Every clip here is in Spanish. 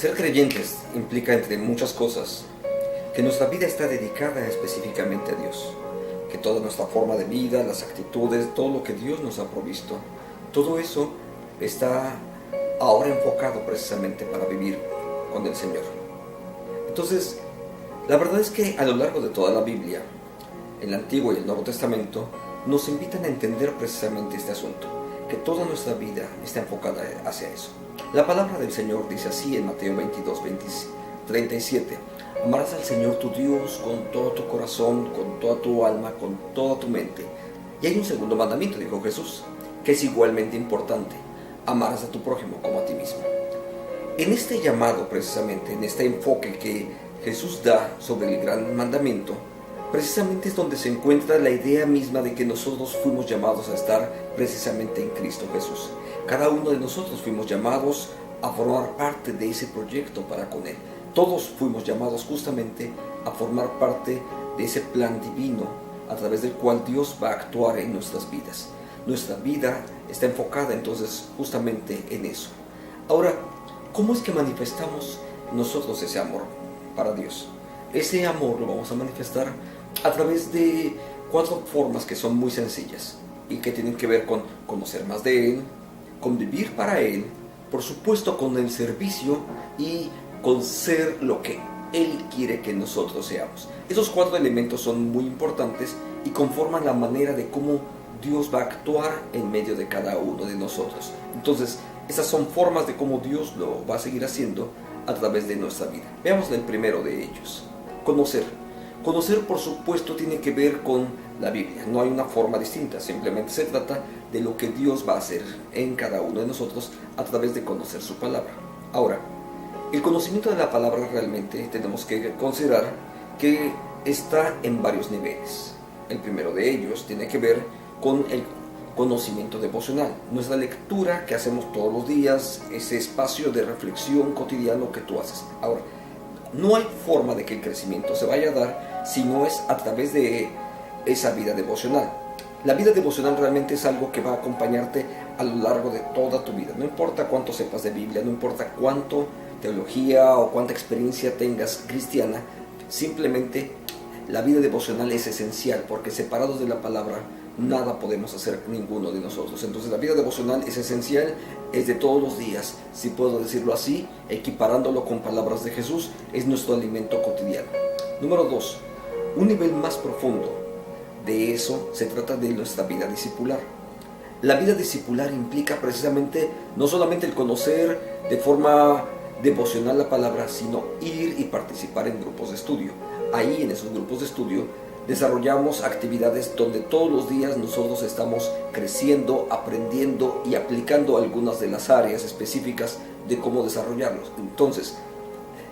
Ser creyentes implica, entre muchas cosas, que nuestra vida está dedicada específicamente a Dios, que toda nuestra forma de vida, las actitudes, todo lo que Dios nos ha provisto, todo eso está ahora enfocado precisamente para vivir con el Señor. Entonces, la verdad es que a lo largo de toda la Biblia, el Antiguo y el Nuevo Testamento, nos invitan a entender precisamente este asunto, que toda nuestra vida está enfocada hacia eso. La palabra del Señor dice así en Mateo 22:37: amarás al Señor tu Dios con todo tu corazón, con toda tu alma, con toda tu mente. Y hay un segundo mandamiento, dijo Jesús, que es igualmente importante: amarás a tu prójimo como a ti mismo. En este llamado, precisamente, en este enfoque que Jesús da sobre el gran mandamiento, precisamente es donde se encuentra la idea misma de que nosotros fuimos llamados a estar precisamente en Cristo Jesús. Cada uno de nosotros fuimos llamados a formar parte de ese proyecto para con Él. Todos fuimos llamados justamente a formar parte de ese plan divino a través del cual Dios va a actuar en nuestras vidas. Nuestra vida está enfocada entonces justamente en eso. Ahora, ¿cómo es que manifestamos nosotros ese amor para Dios? Ese amor lo vamos a manifestar a través de 4 formas que son muy sencillas y que tienen que ver con conocer más de Él, con vivir para Él, por supuesto con el servicio y con ser lo que Él quiere que nosotros seamos. Esos 4 elementos son muy importantes y conforman la manera de cómo Dios va a actuar en medio de cada uno de nosotros. Entonces, esas son formas de cómo Dios lo va a seguir haciendo a través de nuestra vida. Veamos el primero de ellos: conocer. Conocer, por supuesto, tiene que ver con la Biblia. No hay una forma distinta, simplemente se trata de lo que Dios va a hacer en cada uno de nosotros a través de conocer su palabra. Ahora, el conocimiento de la palabra realmente tenemos que considerar que está en varios niveles. El primero de ellos tiene que ver con el conocimiento devocional, nuestra lectura que hacemos todos los días, ese espacio de reflexión cotidiano que tú haces. Ahora, no hay forma de que el crecimiento se vaya a dar si no es a través de esa vida devocional. La vida devocional realmente es algo que va a acompañarte a lo largo de toda tu vida. No importa cuánto sepas de Biblia, no importa cuánto teología o cuánta experiencia tengas cristiana, simplemente la vida devocional es esencial, porque separados de la palabra nada podemos hacer ninguno de nosotros. Entonces la vida devocional es esencial, es de todos los días, si puedo decirlo así, equiparándolo con palabras de Jesús, es nuestro alimento cotidiano. Número 2, un nivel más profundo de eso se trata de nuestra vida discipular. La vida discipular implica precisamente no solamente el conocer de forma devocional la palabra, sino ir y participar en grupos de estudio. Ahí, en esos grupos de estudio, desarrollamos actividades donde todos los días nosotros estamos creciendo, aprendiendo y aplicando algunas de las áreas específicas de cómo desarrollarlos. Entonces,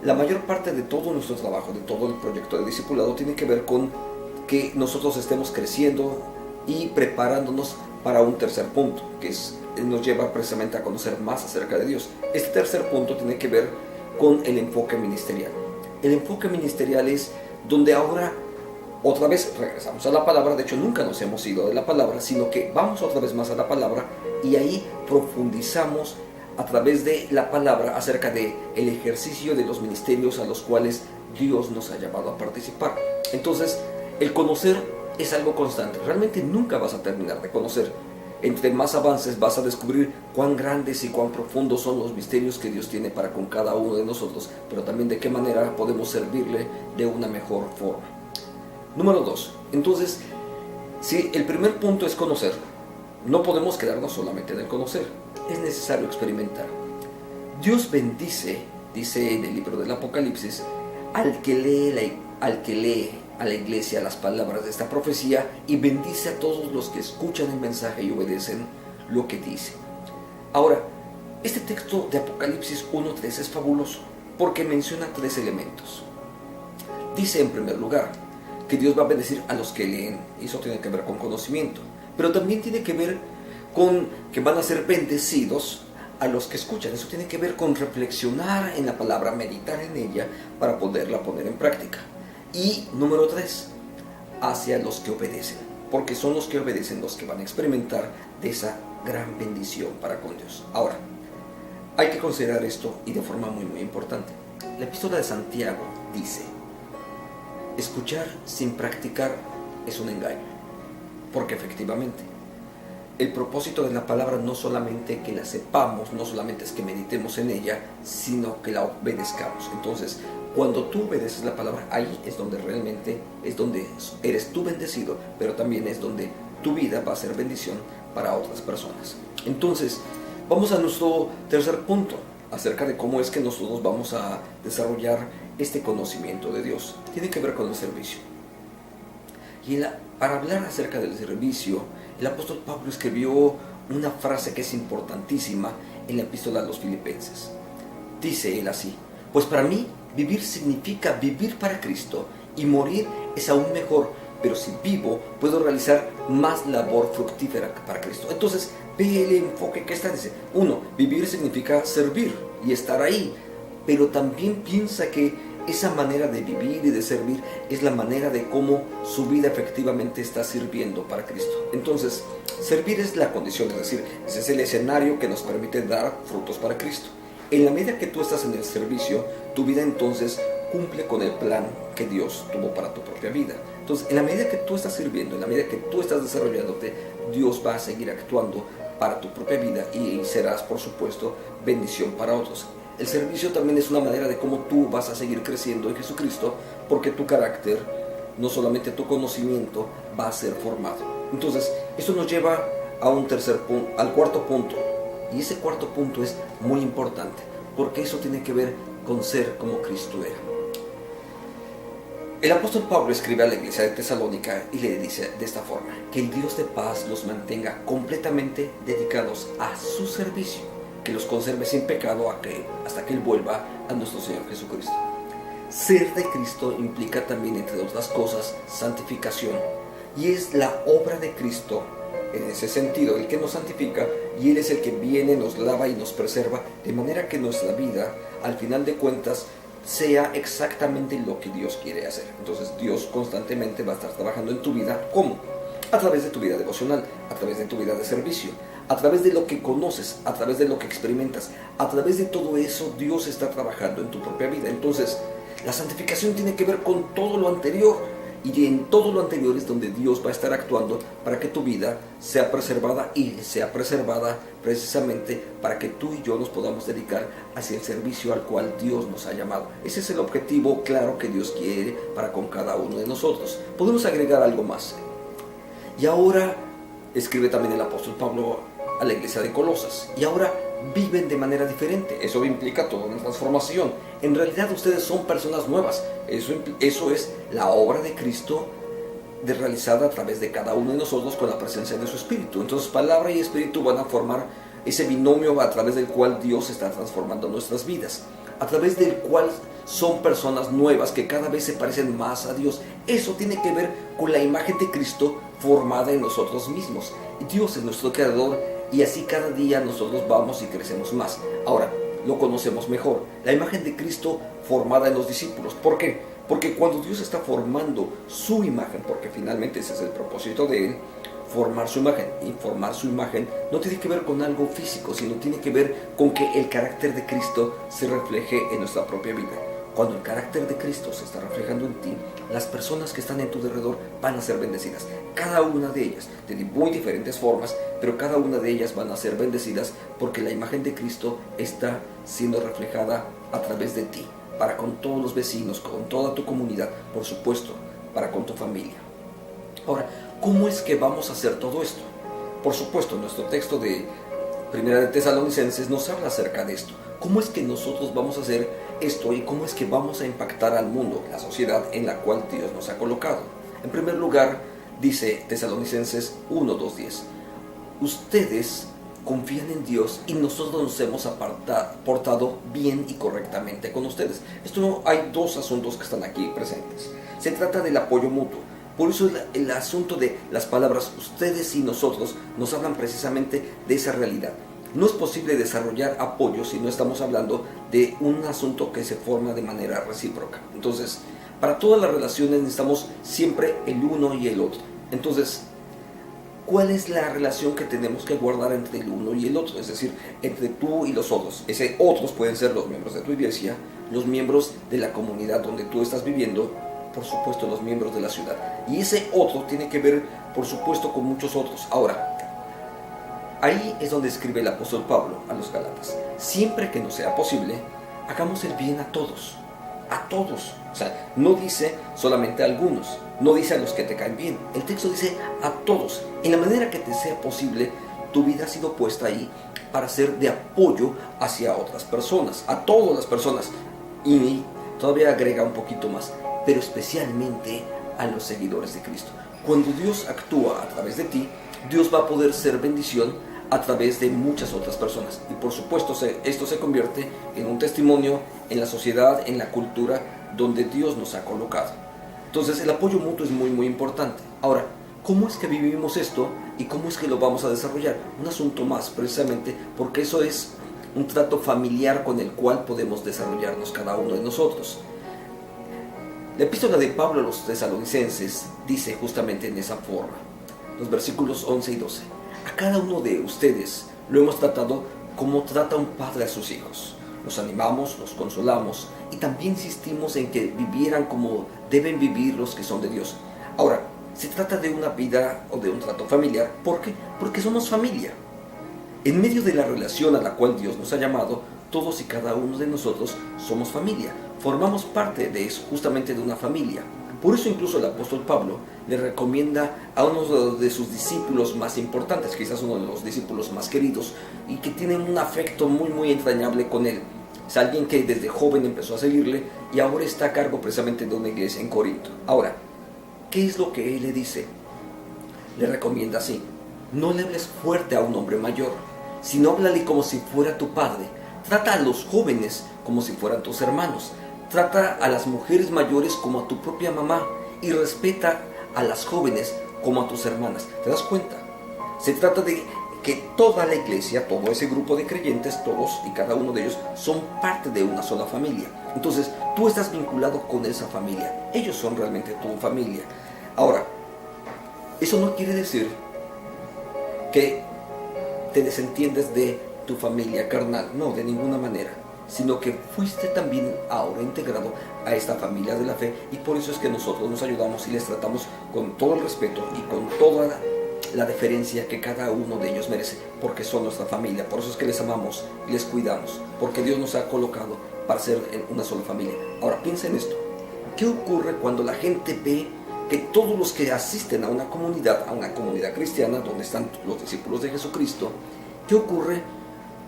la mayor parte de todo nuestro trabajo, de todo el proyecto de discipulado, tiene que ver con que nosotros estemos creciendo y preparándonos para un tercer punto, que nos lleva precisamente a conocer más acerca de Dios. Este tercer punto tiene que ver con el enfoque ministerial. El enfoque ministerial es donde ahora otra vez regresamos a la palabra. De hecho, nunca nos hemos ido de la palabra, sino que vamos otra vez más a la palabra y ahí profundizamos a través de la palabra acerca del ejercicio de los ministerios a los cuales Dios nos ha llamado a participar. Entonces, el conocer es algo constante. Realmente nunca vas a terminar de conocer. Entre más avances vas a descubrir cuán grandes y cuán profundos son los misterios que Dios tiene para con cada uno de nosotros, pero también de qué manera podemos servirle de una mejor forma. Número 2. Entonces, si el primer punto es conocer, no podemos quedarnos solamente en el conocer. Es necesario experimentar. Dios bendice, dice en el libro del Apocalipsis, al que lee a la iglesia las palabras de esta profecía, y bendice a todos los que escuchan el mensaje y obedecen lo que dice. Ahora, este texto de Apocalipsis 1:3 es fabuloso porque menciona 3 elementos. Dice en primer lugar que Dios va a bendecir a los que leen, y eso tiene que ver con conocimiento, pero también tiene que ver con que van a ser bendecidos a los que escuchan. Eso tiene que ver con reflexionar en la palabra, meditar en ella para poderla poner en práctica. Y número 3, hacia los que obedecen, porque son los que obedecen los que van a experimentar de esa gran bendición para con Dios. Ahora, Hay que considerar esto y de forma muy importante. La epístola de Santiago dice: escuchar sin practicar es un engaño, porque efectivamente el propósito de la palabra no solamente que la sepamos, no solamente es que meditemos en ella, sino que la obedezcamos. Entonces, cuando tú obedeces la palabra, ahí es donde realmente es donde eres tú bendecido, pero también es donde tu vida va a ser bendición para otras personas. Entonces, vamos a nuestro tercer punto acerca de cómo es que nosotros vamos a desarrollar este conocimiento de Dios. Tiene que ver con el servicio. Y para hablar acerca del servicio, el apóstol Pablo escribió una frase que es importantísima en la epístola a los Filipenses. Dice él así: pues para mí vivir significa vivir para Cristo, y morir es aún mejor, pero si vivo puedo realizar más labor fructífera para Cristo. Entonces ve el enfoque que está. Dice, uno, vivir significa servir y estar ahí, pero también piensa que esa manera de vivir y de servir es la manera de cómo su vida efectivamente está sirviendo para Cristo. Entonces, servir es la condición, es decir, ese es el escenario que nos permite dar frutos para Cristo. En la medida que tú estás en el servicio, tu vida entonces cumple con el plan que Dios tuvo para tu propia vida. Entonces, en la medida que tú estás sirviendo, en la medida que tú estás desarrollándote, Dios va a seguir actuando para tu propia vida y serás, por supuesto, bendición para otros. El servicio también es una manera de cómo tú vas a seguir creciendo en Jesucristo, porque tu carácter, no solamente tu conocimiento, va a ser formado. Entonces, esto nos lleva a un tercer punto, al cuarto punto. Y ese cuarto punto es muy importante, porque eso tiene que ver con ser como Cristo era. El apóstol Pablo escribe a la iglesia de Tesalónica y le dice de esta forma: que el Dios de paz los mantenga completamente dedicados a su servicio, que los conserve sin pecado hasta que Él vuelva a nuestro Señor Jesucristo. Ser de Cristo implica también, entre otras cosas, santificación, y es la obra de Cristo, en ese sentido, el que nos santifica, y Él es el que viene, nos lava y nos preserva, de manera que nuestra vida, al final de cuentas, sea exactamente lo que Dios quiere hacer. Entonces Dios constantemente va a estar trabajando en tu vida. ¿Cómo? A través de tu vida devocional, a través de tu vida de servicio, a través de lo que conoces, a través de lo que experimentas, a través de todo eso Dios está trabajando en tu propia vida. Entonces la santificación tiene que ver con todo lo anterior, y en todo lo anterior es donde Dios va a estar actuando para que tu vida sea preservada, y sea preservada precisamente para que tú y yo nos podamos dedicar hacia el servicio al cual Dios nos ha llamado. Ese es el objetivo claro que Dios quiere para con cada uno de nosotros. Podemos agregar algo más. Y ahora, escribe también el apóstol Pablo a la iglesia de Colosas, y ahora viven de manera diferente. Eso implica toda una transformación. En realidad ustedes son personas nuevas. Eso es la obra de Cristo realizada a través de cada uno de nosotros con la presencia de su Espíritu. Entonces palabra y Espíritu van a formar ese binomio a través del cual Dios está transformando nuestras vidas, a través del cual son personas nuevas que cada vez se parecen más a Dios. Eso tiene que ver con la imagen de Cristo formada en nosotros mismos. Dios es nuestro creador, y así cada día nosotros vamos y crecemos más. Ahora, lo conocemos mejor. La imagen de Cristo formada en los discípulos. ¿Por qué? Porque cuando Dios está formando su imagen, porque finalmente ese es el propósito de Él, formar su imagen. Y formar su imagen no tiene que ver con algo físico, sino tiene que ver con que el carácter de Cristo se refleje en nuestra propia vida. Cuando el carácter de Cristo se está reflejando en ti, las personas que están en tu alrededor van a ser bendecidas. Cada una de ellas, de muy diferentes formas, pero cada una de ellas van a ser bendecidas porque la imagen de Cristo está siendo reflejada a través de ti, para con todos los vecinos, con toda tu comunidad, por supuesto, para con tu familia. Ahora, ¿cómo es que vamos a hacer todo esto? Por supuesto, nuestro texto de Primera de Tesalonicenses nos habla acerca de esto. ¿Cómo es que nosotros vamos a hacer esto y cómo es que vamos a impactar al mundo, la sociedad en la cual Dios nos ha colocado? En primer lugar, dice Tesalonicenses 1:2-10, ustedes confían en Dios y nosotros nos hemos portado bien y correctamente con ustedes. Hay dos asuntos que están aquí presentes. Se trata del apoyo mutuo. Por eso el asunto de las palabras ustedes y nosotros nos hablan precisamente de esa realidad. No es posible desarrollar apoyo si no estamos hablando de un asunto que se forma de manera recíproca. Entonces, para todas las relaciones necesitamos siempre el uno y el otro. Entonces, ¿cuál es la relación que tenemos que guardar entre el uno y el otro? Es decir, entre tú y los otros. Ese otros pueden ser los miembros de tu iglesia, los miembros de la comunidad donde tú estás viviendo, por supuesto los miembros de la ciudad. Y ese otro tiene que ver, por supuesto, con muchos otros. Ahora, ahí es donde escribe el apóstol Pablo a los Gálatas: siempre que nos sea posible, hagamos el bien a todos. A todos. O sea, no dice solamente a algunos, no dice a los que te caen bien. El texto dice a todos. En la manera que te sea posible, tu vida ha sido puesta ahí para ser de apoyo hacia otras personas, a todas las personas. Y todavía agrega un poquito más, pero especialmente a los seguidores de Cristo. Cuando Dios actúa a través de ti, Dios va a poder ser bendición a través de muchas otras personas. Y por supuesto esto se convierte en un testimonio en la sociedad, en la cultura donde Dios nos ha colocado. Entonces el apoyo mutuo es muy muy importante. Ahora, ¿cómo es que vivimos esto y cómo es que lo vamos a desarrollar? Un asunto más, precisamente porque eso es un trato familiar con el cual podemos desarrollarnos cada uno de nosotros. La epístola de Pablo a los tesalonicenses dice justamente en esa forma, los versículos 11 y 12: a cada uno de ustedes lo hemos tratado como trata un padre a sus hijos. Los animamos, los consolamos y también insistimos en que vivieran como deben vivir los que son de Dios. Ahora, se trata de una vida o de un trato familiar. ¿Por qué? Porque somos familia. En medio de la relación a la cual Dios nos ha llamado, todos y cada uno de nosotros somos familia. Formamos parte de eso, justamente de una familia. Por eso incluso el apóstol Pablo le recomienda a uno de sus discípulos más importantes, quizás uno de los discípulos más queridos, y que tienen un afecto muy muy entrañable con él. Es alguien que desde joven empezó a seguirle y ahora está a cargo precisamente de una iglesia en Corinto. Ahora, ¿qué es lo que él le dice? Le recomienda así: no le hables fuerte a un hombre mayor, sino háblale como si fuera tu padre. Trata a los jóvenes como si fueran tus hermanos. Trata a las mujeres mayores como a tu propia mamá y respeta a las jóvenes como a tus hermanas. ¿Te das cuenta? Se trata de que toda la iglesia, todo ese grupo de creyentes, todos y cada uno de ellos son parte de una sola familia. Entonces, tú estás vinculado con esa familia. Ellos son realmente tu familia. Ahora, eso no quiere decir que te desentiendes de tu familia carnal. No, de ninguna manera. Sino que fuiste también ahora integrado a esta familia de la fe, y por eso es que nosotros nos ayudamos y les tratamos con todo el respeto y con toda la deferencia que cada uno de ellos merece, porque son nuestra familia. Por eso es que les amamos y les cuidamos, porque Dios nos ha colocado para ser una sola familia. Ahora piensa en esto: ¿qué ocurre cuando la gente ve que todos los que asisten a una comunidad cristiana, donde están los discípulos de Jesucristo, qué ocurre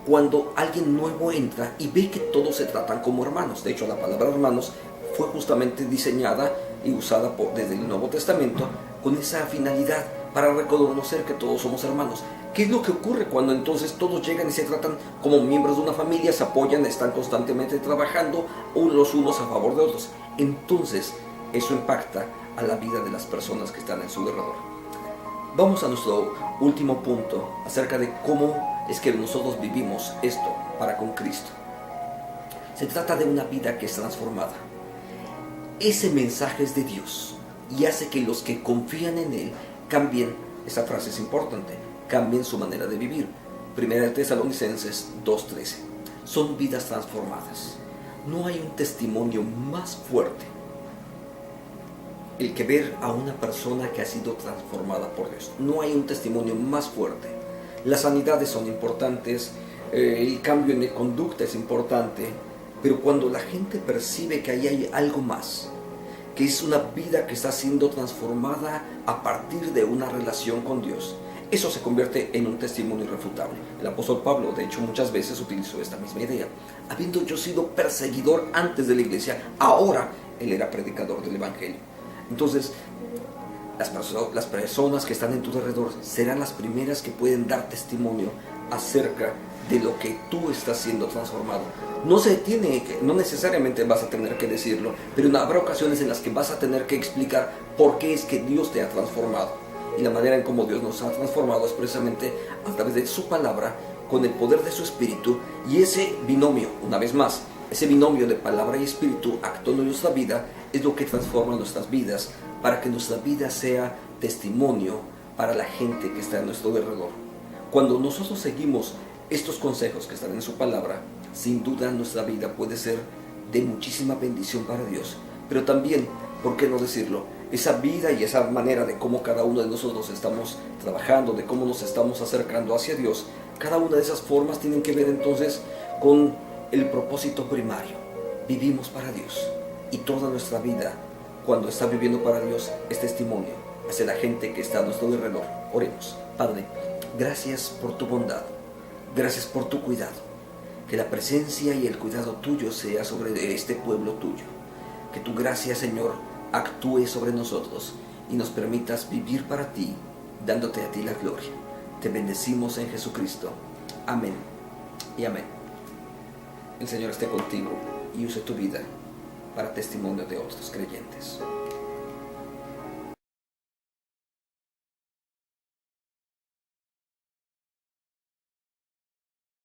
cuando alguien nuevo entra y ve que todos se tratan como hermanos? De hecho, la palabra hermanos fue justamente diseñada y usada desde el Nuevo Testamento con esa finalidad, para reconocer que todos somos hermanos. ¿Qué es lo que ocurre cuando entonces todos llegan y se tratan como miembros de una familia, se apoyan, están constantemente trabajando los unos a favor de otros? Entonces, eso impacta a la vida de las personas que están en su alrededor. Vamos a nuestro último punto acerca de cómo es que nosotros vivimos esto para con Cristo. Se trata de una vida que es transformada. Ese mensaje es de Dios y hace que los que confían en Él cambien. Esa frase es importante: cambien su manera de vivir. Primera de Tesalonicenses 2:13. Son vidas transformadas. No hay un testimonio más fuerte el que ver a una persona que ha sido transformada por Dios. No hay un testimonio más fuerte. Las sanidades son importantes, el cambio en la conducta es importante, pero cuando la gente percibe que ahí hay algo más, que es una vida que está siendo transformada a partir de una relación con Dios, eso se convierte en un testimonio irrefutable. El apóstol Pablo, de hecho, muchas veces utilizó esta misma idea. Habiendo yo sido perseguidor antes de la iglesia, ahora él era predicador del evangelio. Entonces, las personas que están en tu alrededor serán las primeras que pueden dar testimonio acerca de lo que tú estás siendo transformado. No necesariamente vas a tener que decirlo, pero habrá ocasiones en las que vas a tener que explicar por qué es que Dios te ha transformado. Y la manera en cómo Dios nos ha transformado es precisamente a través de su palabra, con el poder de su espíritu, y ese binomio, una vez más, ese binomio de palabra y espíritu actuando en nuestra vida es lo que transforma nuestras vidas, para que nuestra vida sea testimonio para la gente que está a nuestro alrededor. Cuando nosotros seguimos estos consejos que están en su palabra, sin duda nuestra vida puede ser de muchísima bendición para Dios. Pero también, ¿por qué no decirlo? Esa vida y esa manera de cómo cada uno de nosotros estamos trabajando, de cómo nos estamos acercando hacia Dios, cada una de esas formas tienen que ver entonces con el propósito primario. Vivimos para Dios y toda nuestra vida, cuando está viviendo para Dios, es testimonio hacia la gente que está a nuestro alrededor. Oremos. Padre, gracias por tu bondad, gracias por tu cuidado. Que la presencia y el cuidado tuyo sea sobre este pueblo tuyo. Que tu gracia, Señor, actúe sobre nosotros y nos permitas vivir para ti, dándote a ti la gloria. Te bendecimos en Jesucristo. Amén y amén. El Señor esté contigo y use tu vida para testimonio de otros creyentes.